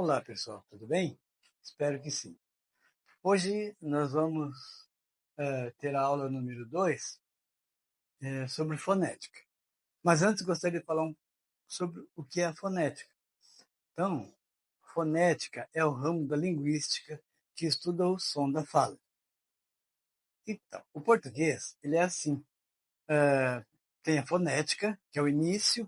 Olá, pessoal, tudo bem? Espero que sim. Hoje nós vamos ter a aula número 2 sobre fonética. Mas antes gostaria de falar sobre o que é a fonética. Então, fonética é o ramo da linguística que estuda o som da fala. Então, o português, ele é assim. Tem a fonética, que é o início,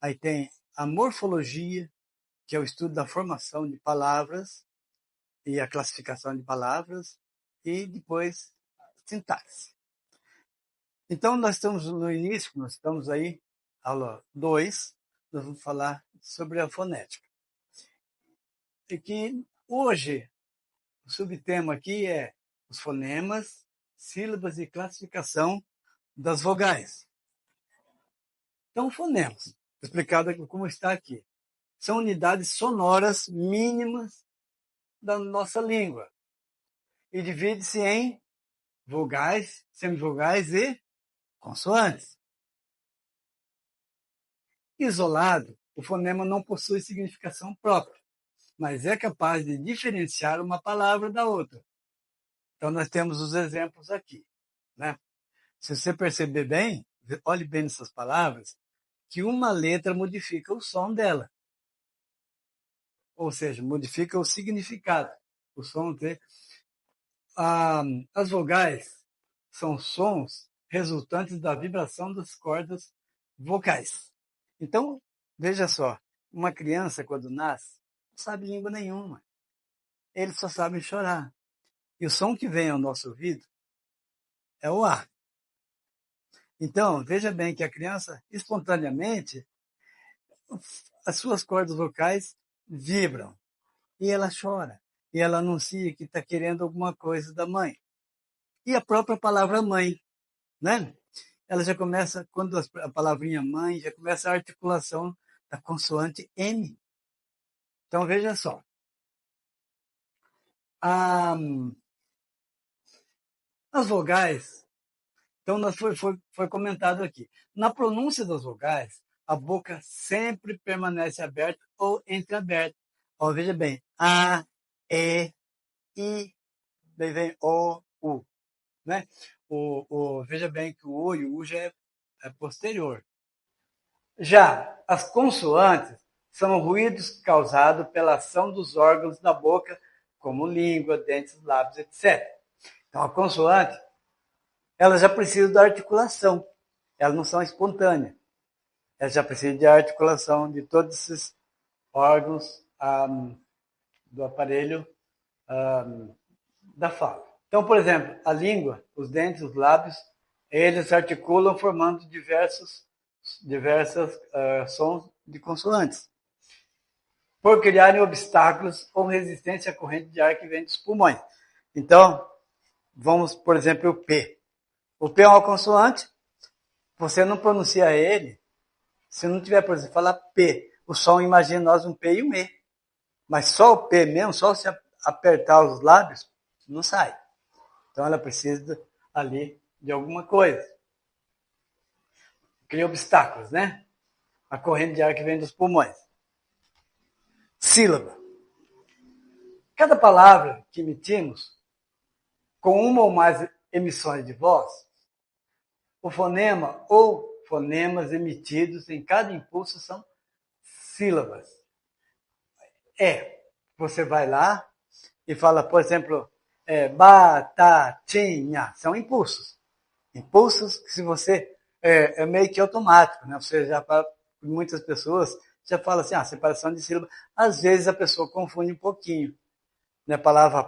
aí tem a morfologia, que é o estudo da formação de palavras e a classificação de palavras, e depois sintaxe. Então, nós estamos no início, nós estamos aí, aula 2, nós vamos falar sobre a fonética. E que hoje, o subtema aqui é os fonemas, sílabas e classificação das vogais. Então, fonemas, explicado como está aqui, são unidades sonoras mínimas da nossa língua e divide-se em vogais, semivogais e consoantes. Isolado, o fonema não possui significação própria, mas é capaz de diferenciar uma palavra da outra. Então, nós temos os exemplos aqui. Né? Se você perceber bem, olhe bem nessas palavras, que uma letra modifica o som dela. Ou seja, modifica o significado. O som as vogais são sons resultantes da vibração das cordas vocais. Então, veja só, uma criança, quando nasce, não sabe língua nenhuma. Eles só sabem chorar. E o som que vem ao nosso ouvido é o A. Então, veja bem que a criança, espontaneamente, as suas cordas vocais vibram. E ela chora. E ela anuncia que está querendo alguma coisa da mãe. E a própria palavra mãe, né? Ela já começa, quando a palavrinha mãe, já começa a articulação da consoante M. Então, veja só. As vogais, então foi comentado aqui. Na pronúncia das vogais, a boca sempre permanece aberta ou entreaberta. Ó, veja bem, A, E, I, daí vem O, U. Né? Veja bem que o O e o U já é posterior. Já as consoantes são ruídos causados pela ação dos órgãos da boca, como língua, dentes, lábios, etc. Então, a consoante, ela já precisa da articulação. Elas não são espontâneas. Ela já precisa de articulação de todos esses órgãos do aparelho da fala. Então, por exemplo, a língua, os dentes, os lábios, eles articulam formando diversos sons de consoantes, por criarem obstáculos ou resistência à corrente de ar que vem dos pulmões. Então, vamos, por exemplo, o P. O P é uma consoante, você não pronuncia ele, se não tiver, por exemplo, falar P, o som, imagina nós um P e um E. Mas só o P mesmo, só se apertar os lábios, não sai. Então, ela precisa ali de alguma coisa. Cria obstáculos, né? A corrente de ar que vem dos pulmões. Sílaba. Cada palavra que emitimos, com uma ou mais emissões de voz, o fonema ou fonemas emitidos em cada impulso são sílabas. Você vai lá e fala, por exemplo, batatinha, são impulsos. Impulsos que se você é meio que automático, né? Você já, muitas pessoas já falam assim, separação de sílaba. Às vezes a pessoa confunde um pouquinho. Né? A palavra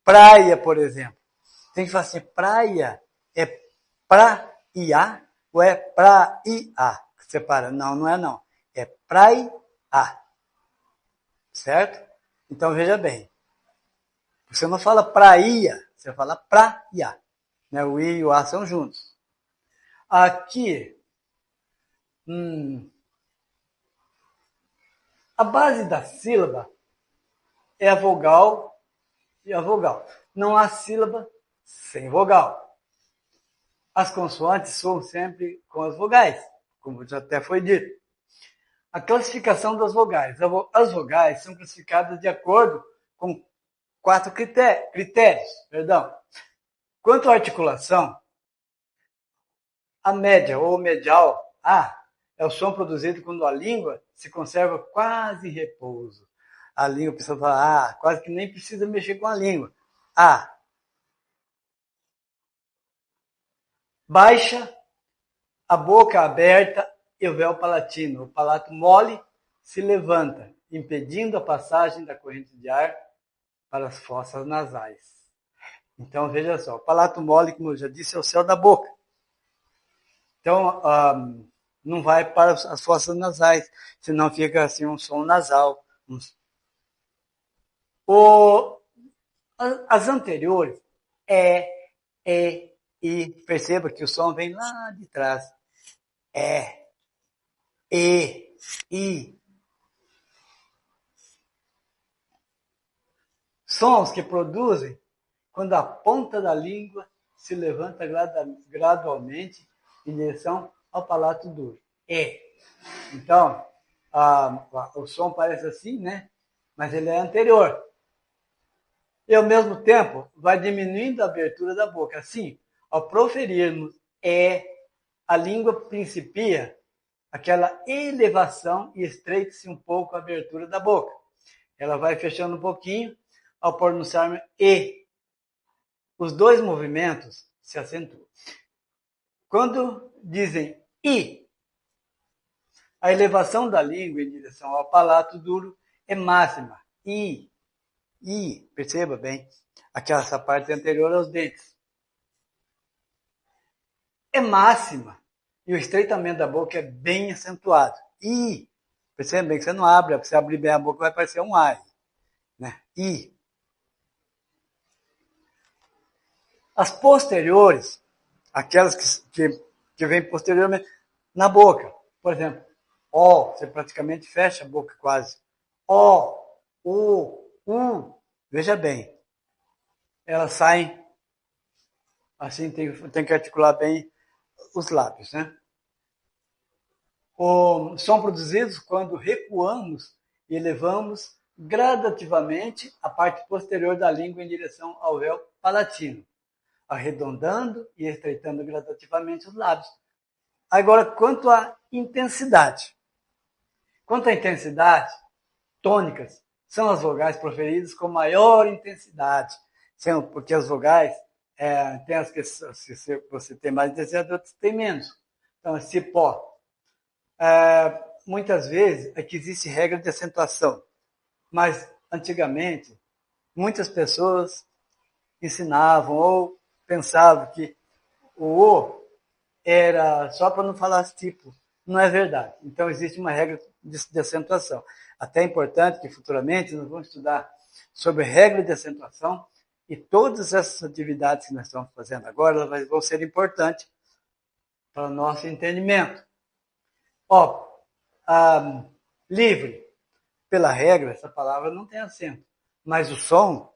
praia, por exemplo. Tem que falar assim, praia é praia ou é praia? Separa. Não, não é não. É praia. Certo? Então, veja bem. Você não fala praia, você fala praia. Né? O I e o A são juntos. Aqui, a base da sílaba é a vogal e a vogal. Não há sílaba sem vogal. As consoantes soam sempre com as vogais, como já até foi dito. A classificação das vogais. As vogais são classificadas de acordo com 4 critérios. Quanto à articulação, a média ou medial, A, é o som produzido quando a língua se conserva quase em repouso. A língua, a pessoa fala, quase que nem precisa mexer com a língua. A. Baixa, a boca aberta e o véu palatino. O palato mole se levanta, impedindo a passagem da corrente de ar para as fossas nasais. Então, veja só, o palato mole, como eu já disse, é o céu da boca. Então, não vai para as fossas nasais, senão fica assim um som nasal. As anteriores, e, perceba que o som vem lá de trás. I. Sons que produzem quando a ponta da língua se levanta gradualmente em direção ao palato duro. Então, o som parece assim, né? Mas ele é anterior. E, ao mesmo tempo, vai diminuindo a abertura da boca. Assim, ao proferirmos a língua principia aquela elevação e estreita-se um pouco a abertura da boca. Ela vai fechando um pouquinho ao pronunciar E. Os dois movimentos se acentuam. Quando dizem I, a elevação da língua em direção ao palato duro é máxima. I. Perceba bem, essa parte anterior aos dentes. É máxima. E o estreitamento da boca é bem acentuado. I. Perceba bem que você não abre, se você abrir bem a boca vai parecer um ai. Né? I. As posteriores, aquelas que vêm posteriormente na boca. Por exemplo, O, você praticamente fecha a boca quase. O, U. Veja bem, elas saem assim, tem que articular bem os lábios, né? São produzidos quando recuamos e elevamos gradativamente a parte posterior da língua em direção ao véu palatino, arredondando e estreitando gradativamente os lábios. Agora, quanto à intensidade. Tônicas são as vogais proferidas com maior intensidade, porque as vogais tem as que você tem mais intensidade, outras tem menos. Então, cipó. Muitas vezes aqui existe regra de acentuação, mas antigamente muitas pessoas ensinavam ou pensavam que o O era só para não falar tipo. Não é verdade. Então existe uma regra de acentuação. Até é importante que futuramente nós vamos estudar sobre regra de acentuação e todas essas atividades que nós estamos fazendo agora vão ser importantes para o nosso entendimento. Livre. Pela regra, essa palavra não tem acento, mas o som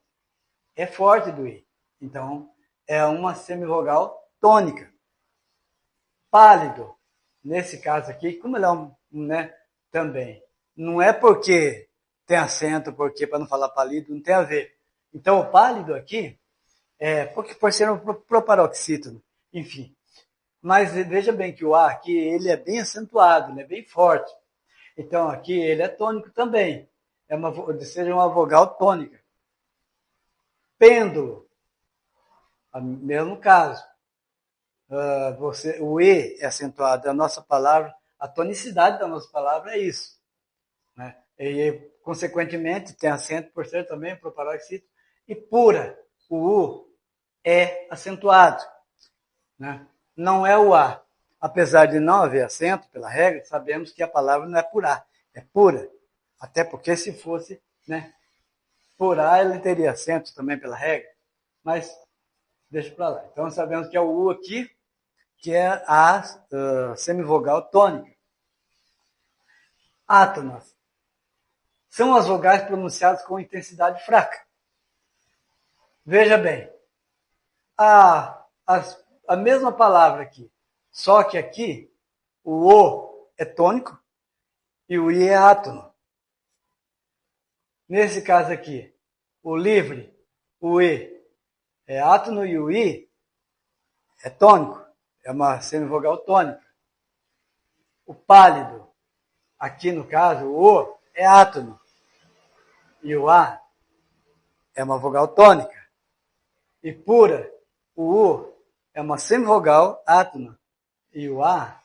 é forte do I. Então, é uma semivogal tônica. Pálido. Nesse caso aqui, como ele é também. Não é porque tem acento, porque para não falar pálido, não tem a ver. Então, o pálido aqui porque por ser um proparoxítono, enfim. Mas veja bem que o A aqui, ele é bem acentuado, ele é bem forte. Então, aqui ele é tônico também. Seja uma vogal tônica. Pêndulo. Mesmo caso. O E é acentuado. A nossa palavra, a tonicidade da nossa palavra é isso. Né? E, consequentemente, tem acento por ser também proparoxítono. E pura. O U é acentuado. Né? Não é o A. Apesar de não haver acento, pela regra, sabemos que a palavra não é por A, é pura. Até porque se fosse por A, ele teria acento também pela regra. Mas deixa para lá. Então sabemos que é o U aqui, que é a semivogal tônica. Átonas. São as vogais pronunciadas com intensidade fraca. Veja bem. A mesma palavra aqui, só que aqui o O é tônico e o I é átono. Nesse caso aqui, o livre, o E é átono e o I é tônico, é uma semivogal tônica. O pálido, aqui no caso, o O é átono e o A é uma vogal tônica. E pura, o U é uma semivogal átona e o A,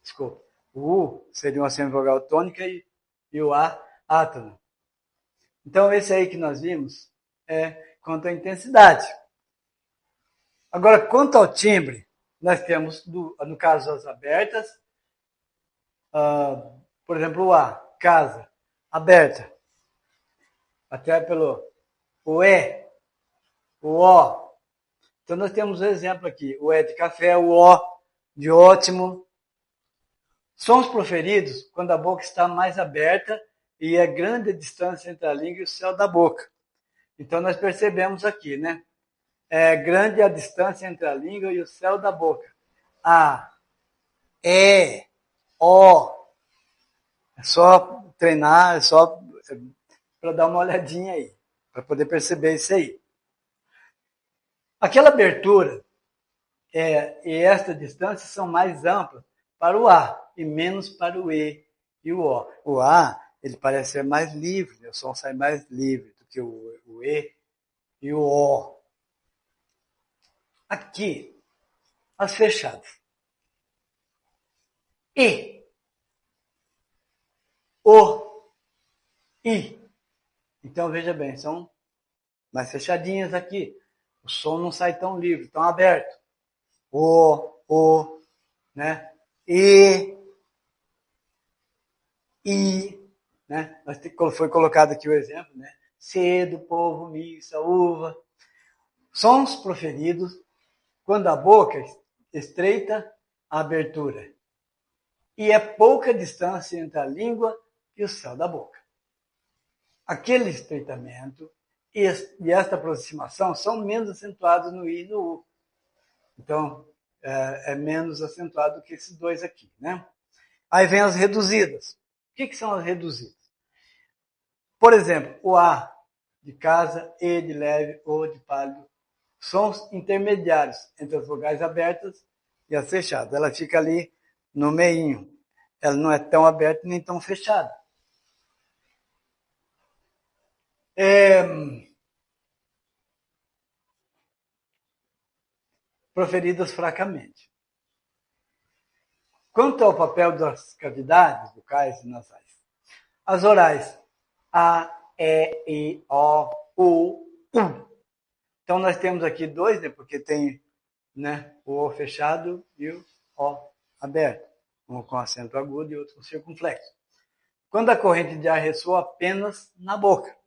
desculpa, o U seria uma semivogal tônica e o A átono. Então esse aí que nós vimos é quanto à intensidade. Agora, quanto ao timbre, nós temos, no caso, as abertas, por exemplo, o A, casa, aberta, até pelo o E, o O. Então, nós temos um exemplo aqui, o E de café, o O de ótimo. Sons proferidos quando a boca está mais aberta e é grande a distância entre a língua e o céu da boca. Então, nós percebemos aqui, né? É grande a distância entre a língua e o céu da boca. A, E, O. É só treinar, é só para dar uma olhadinha aí, para poder perceber isso aí. Aquela abertura e esta distância são mais amplas para o A e menos para o E e o O. O A, ele parece ser mais livre, o som sai mais livre do que o E e o O. Aqui, as fechadas. E, O, I. Então, veja bem, são mais fechadinhas aqui. O som não sai tão livre, tão aberto. O, né? E, né? Foi colocado aqui o exemplo, né? Cedo, povo, missa, uva. Sons proferidos quando a boca estreita a abertura. E é pouca distância entre a língua e o céu da boca. Aquele estreitamento e esta aproximação são menos acentuados no I e no U. Então, é menos acentuado que esses dois aqui, né? Aí vem as reduzidas. O que são as reduzidas? Por exemplo, o A de casa, E de leve, O de pálido. Sons intermediários entre as vogais abertas e as fechadas. Ela fica ali no meinho. Ela não é tão aberta nem tão fechada. Proferidas fracamente. Quanto ao papel das cavidades vocais e nasais, as orais A, E, I, O, U, U. Então, nós temos aqui dois, né, porque tem, né, o O fechado e o O aberto, um com acento agudo e outro com circunflexo. Quando a corrente de ar ressoa apenas na boca,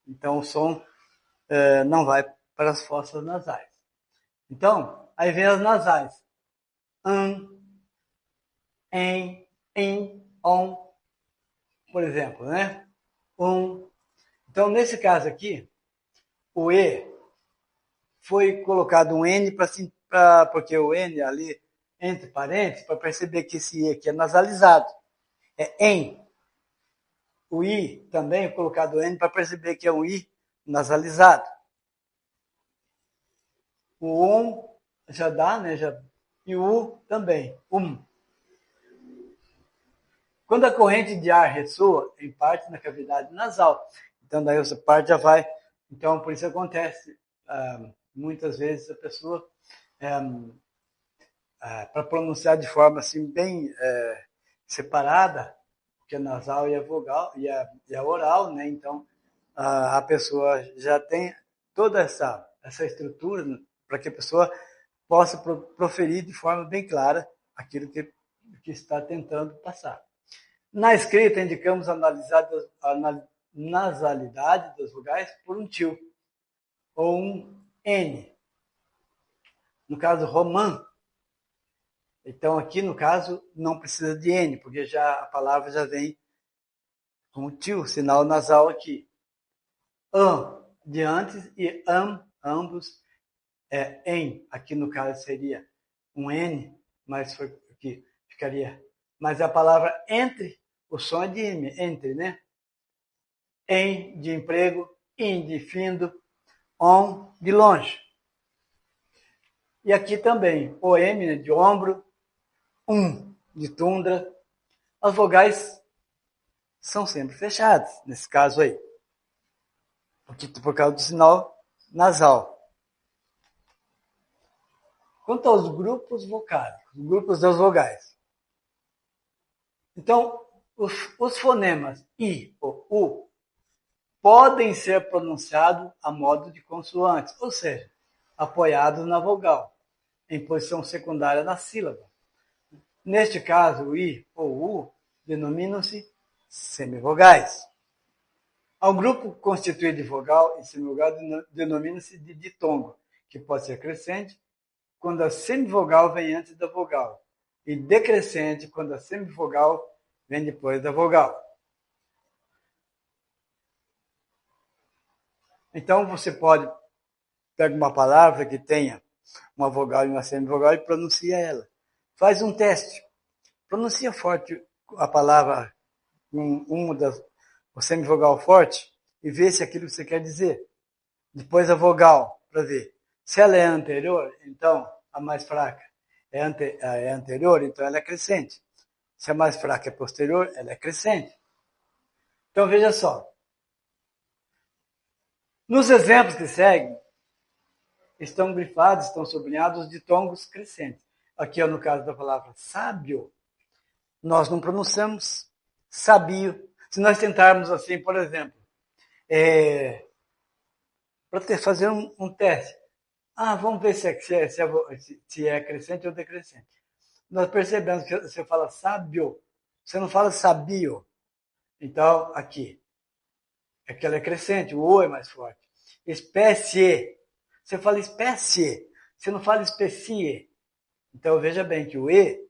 então o som não vai para as fossas nasais. Então, aí vem as nasais. Em, on, por exemplo, né? Então, nesse caso aqui, o E foi colocado um N porque o N ali, entre parênteses, para perceber que esse E aqui é nasalizado. É em. O I também é colocado N para perceber que é um I nasalizado. O já dá, né? E o U também. Quando a corrente de ar ressoa, em parte na cavidade nasal. Então, daí essa parte já vai. Então, por isso acontece. Muitas vezes a pessoa, para pronunciar de forma assim, bem separada, que é nasal e a vogal, e a oral, né? Então, a pessoa já tem toda essa estrutura, né? Para que a pessoa possa proferir de forma bem clara aquilo que está tentando passar. Na escrita, indicamos a nasalidade das vogais por um tio ou um N. No caso, romã. Então, aqui, no caso, não precisa de N, porque a palavra já vem com o tio, sinal nasal aqui. De antes e ambos em. Aqui, no caso, seria um N, mas foi aqui, ficaria mas a palavra entre, o som é de entre, né? Em, de emprego, in, de findo, on, de longe. E aqui também, o M, né, de ombro, de tundra. As vogais são sempre fechadas, nesse caso aí, por causa do sinal nasal. Quanto aos grupos vocálicos, grupos das vogais. Então, os fonemas I ou U podem ser pronunciados a modo de consoantes, ou seja, apoiados na vogal, em posição secundária na sílaba. Neste caso, o I ou U denominam-se semivogais. Ao grupo constituído de vogal e semivogal denomina-se de ditongo, que pode ser crescente quando a semivogal vem antes da vogal, e decrescente quando a semivogal vem depois da vogal. Então, você pode pegar uma palavra que tenha uma vogal e uma semivogal e pronuncia ela. Faz um teste. Pronuncia forte a palavra com o semivogal forte e vê se aquilo que você quer dizer. Depois a vogal, para ver. Se ela é anterior, então a mais fraca é anterior, então ela é crescente. Se a mais fraca é posterior, ela é crescente. Então veja só. Nos exemplos que seguem, estão grifados, estão sublinhados os ditongos crescentes. Aqui, no caso da palavra sábio, nós não pronunciamos sabio. Se nós tentarmos assim, por exemplo, para fazer um teste. Vamos ver se é crescente ou decrescente. Nós percebemos que você fala sábio, você não fala sabio. Então, aqui, ela é crescente, o O é mais forte. Espécie, você fala espécie, você não fala especie. Então, veja bem que o E,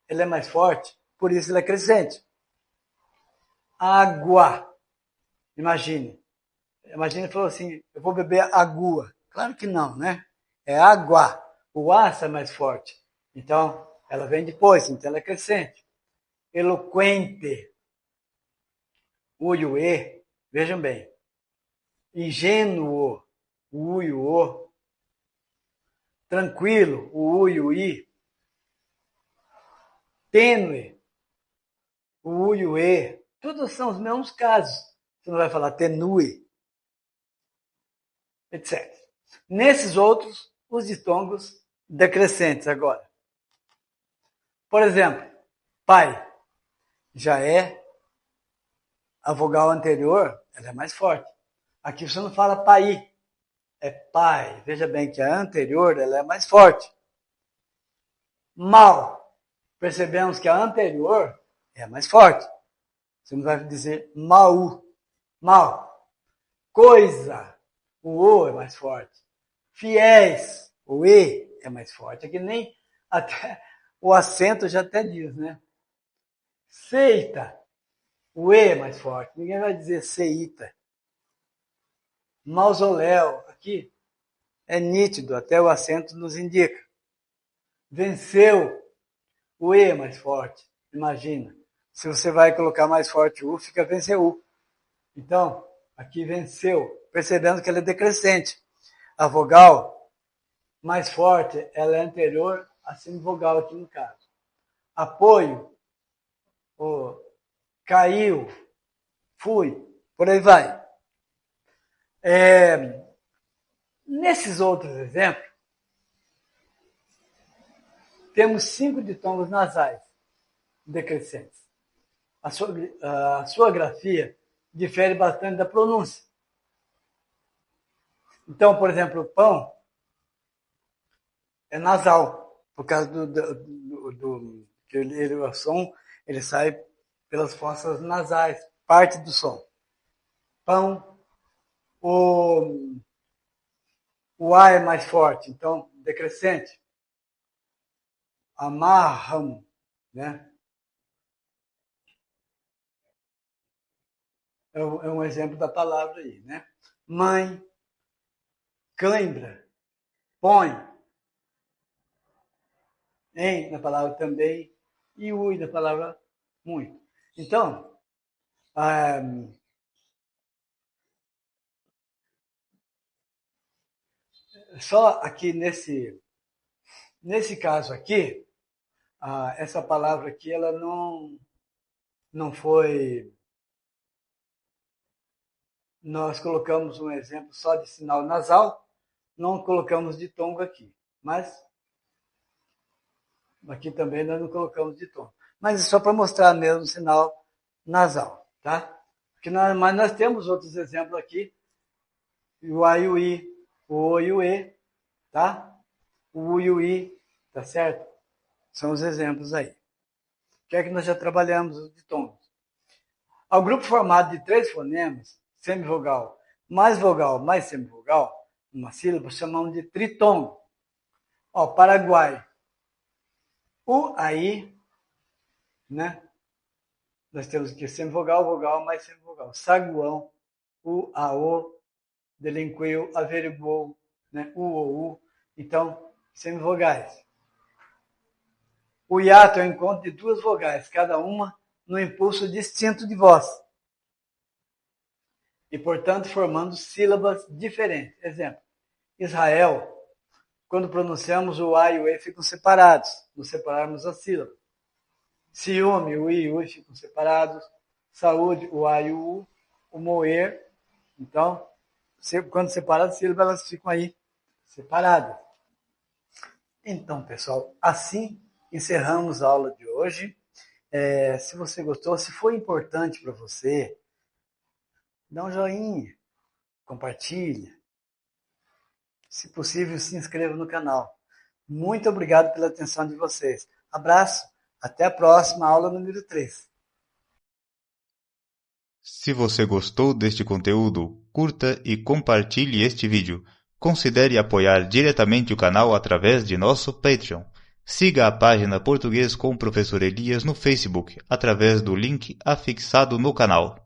ele é mais forte, por isso ele é crescente. Água, imagine falou assim, eu vou beber água. Claro que não, né? É água. O A é mais forte. Então, ela vem depois, então ela é crescente. Eloquente. O e o E, vejam bem. Ingênuo, o U e o O. Tranquilo, o U e o I. Tênue, o U e o E. Todos são os mesmos casos. Você não vai falar tenue, etc. Nesses outros, os ditongos decrescentes agora. Por exemplo, pai já é a vogal anterior, ela é mais forte. Aqui você não fala pai, é pai. Veja bem que a anterior ela é mais forte. Mal, percebemos que a anterior é mais forte. Você não vai dizer mal. Coisa, o O é mais forte. Fiéis, o E é mais forte. Aqui nem até o acento já até diz, né? Seita, o E é mais forte. Ninguém vai dizer seita. Mausoléu, aqui é nítido, até o acento nos indica. Venceu, o E é mais forte. Imagina. Se você vai colocar mais forte o U, fica venceu. Então, aqui venceu, percebendo que ela é decrescente. A vogal mais forte, ela é anterior à semivogal aqui no caso. Apoio, caiu, fui, por aí vai. Nesses outros exemplos, temos 5 ditongos nasais decrescentes. A sua grafia difere bastante da pronúncia. Então, por exemplo, pão é nasal, por causa do que o som ele sai pelas fossas nasais, parte do som. Pão, o A é mais forte, então decrescente. Amarram, né? É um exemplo da palavra aí, né? Mãe, cãibra, põe, em na palavra também, e ui da palavra muito. Então, só aqui nesse caso aqui, essa palavra aqui, ela não foi... Nós colocamos um exemplo só de sinal nasal, não colocamos ditongo aqui, mas aqui também nós não colocamos ditongo. Mas é só para mostrar mesmo o sinal nasal, tá? Mas nós temos outros exemplos aqui, o A e o I, o O e o E, tá? O U e o I, tá certo? São os exemplos aí. Que é que nós já trabalhamos os ditongos. Ao grupo formado de 3 fonemas, semivogal, mais semivogal, uma sílaba, chamamos de tritongo. Ó, Paraguai, o, aí, né? Nós temos aqui semivogal, vogal, mais semivogal. Saguão, o, a, o, delinquiu, averiguou, né? O, u. Então, semivogais. O hiato é o encontro de 2 vogais, cada uma no impulso distinto de voz. E, portanto, formando sílabas diferentes. Exemplo, Israel, quando pronunciamos o A e o E ficam separados, nos separarmos a sílaba. Ciúme, o I e o U ficam separados. Saúde, o A e o U. O moer, então, quando separadas as sílabas, elas ficam aí separadas. Então, pessoal, assim encerramos a aula de hoje. Se você gostou, se foi importante para você, dá um joinha, compartilha. Se possível, se inscreva no canal. Muito obrigado pela atenção de vocês. Abraço, até a próxima aula número 3. Se você gostou deste conteúdo, curta e compartilhe este vídeo. Considere apoiar diretamente o canal através de nosso Patreon. Siga a página Português com o Professor Elias no Facebook, através do link afixado no canal.